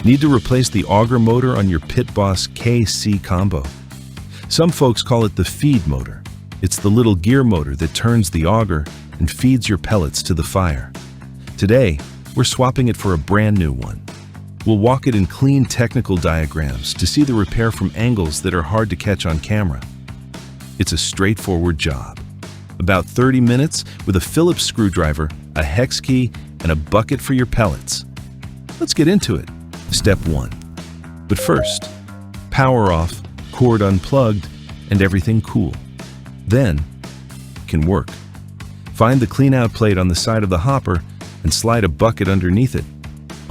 Need to replace the auger motor on your Pit Boss KC combo? Some folks call it the feed motor. It's the little gear motor that turns the auger and feeds your pellets to the fire. Today, we're swapping it for a brand new one. We'll walk it in clean technical diagrams to see the repair from angles that are hard to catch on camera. It's a straightforward job. About 30 minutes with a Phillips screwdriver, a hex key, and a bucket for your pellets. Let's get into it. Step 1. But first, power off, cord unplugged, and everything cool. Then, it can work. Find the clean-out plate on the side of the hopper and slide a bucket underneath it.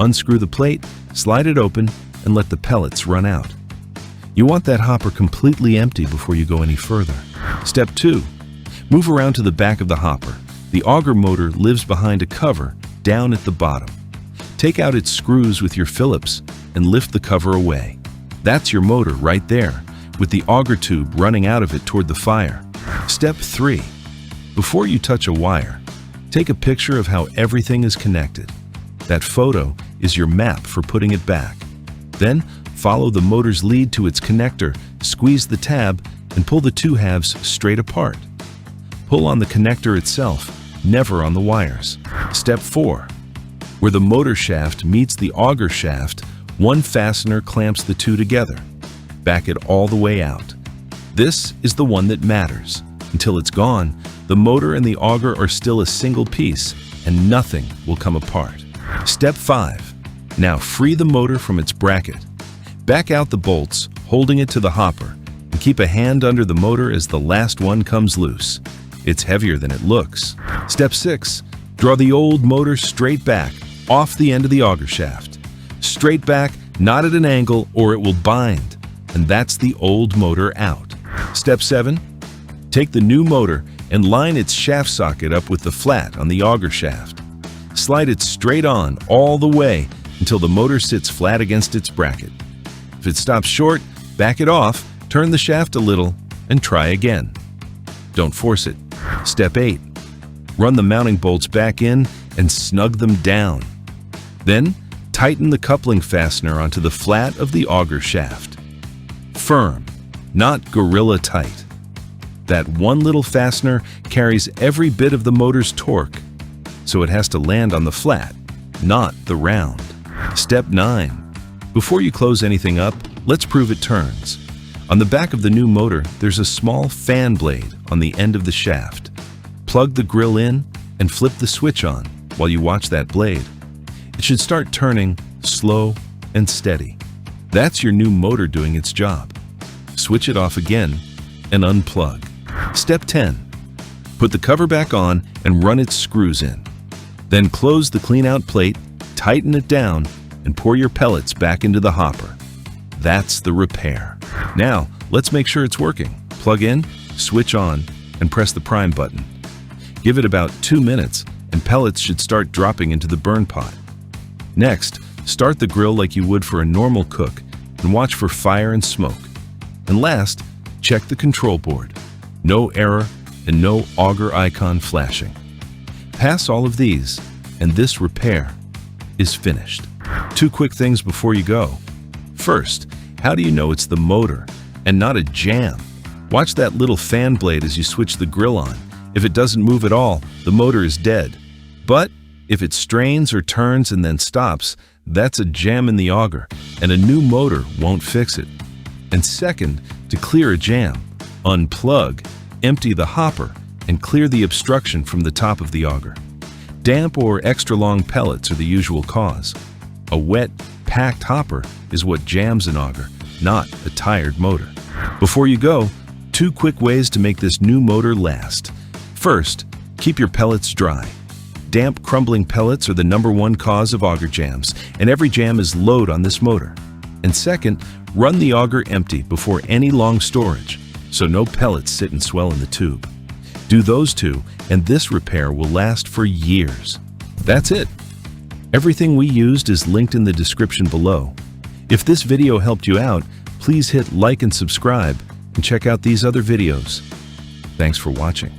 Unscrew the plate, slide it open, and let the pellets run out. You want that hopper completely empty before you go any further. Step 2. Move around to the back of the hopper. The auger motor lives behind a cover down at the bottom. Take out its screws with your Phillips and lift the cover away. That's your motor right there, with the auger tube running out of it toward the fire. Step 3. Before you touch a wire, take a picture of how everything is connected. That photo is your map for putting it back. Then, follow the motor's lead to its connector, squeeze the tab, and pull the two halves straight apart. Pull on the connector itself, never on the wires. Step 4. Where the motor shaft meets the auger shaft, one fastener clamps the two together. Back it all the way out. This is the one that matters. Until it's gone, the motor and the auger are still a single piece, and nothing will come apart. Step 5. Now free the motor from its bracket. Back out the bolts, holding it to the hopper, and keep a hand under the motor as the last one comes loose. It's heavier than it looks. Step 6. Draw the old motor straight back, off the end of the auger shaft. Straight back, not at an angle, or it will bind, and that's the old motor out. Step 7. Take the new motor and line its shaft socket up with the flat on the auger shaft. Slide it straight on all the way until the motor sits flat against its bracket. If it stops short, back it off, turn the shaft a little, and try again. Don't force it. Step 8. Run the mounting bolts back in and snug them down. Then, tighten the coupling fastener onto the flat of the auger shaft. Firm, not gorilla tight. That one little fastener carries every bit of the motor's torque, so it has to land on the flat, not the round. Step 9. Before you close anything up, let's prove it turns. On the back of the new motor, there's a small fan blade on the end of the shaft. Plug the grill in and flip the switch on while you watch that blade. It should start turning slow and steady. That's your new motor doing its job. Switch it off again and unplug. Step 10. Put the cover back on and run its screws in. Then close the clean-out plate, tighten it down, and pour your pellets back into the hopper. That's the repair. Now, let's make sure it's working. Plug in, switch on, and press the prime button. Give it about 2 minutes, and pellets should start dropping into the burn pot. Next, start the grill like you would for a normal cook, and watch for fire and smoke. And last, check the control board. No error and no auger icon flashing. Pass all of these, and this repair is finished. 2 quick things before you go. First, how do you know it's the motor and not a jam? Watch that little fan blade as you switch the grill on. If it doesn't move at all, the motor is dead. But if it strains or turns and then stops, that's a jam in the auger, and a new motor won't fix it. And second, to clear a jam, unplug, empty the hopper, and clear the obstruction from the top of the auger. Damp or extra long pellets are the usual cause. A wet, packed hopper is what jams an auger, not a tired motor. Before you go, 2 quick ways to make this new motor last. First, keep your pellets dry. Damp, crumbling pellets are the #1 cause of auger jams, and every jam is load on this motor. And second, run the auger empty before any long storage, so no pellets sit and swell in the tube. Do those 2, and this repair will last for years. That's it. Everything we used is linked in the description below. If this video helped you out, please hit like and subscribe, and check out these other videos. Thanks for watching.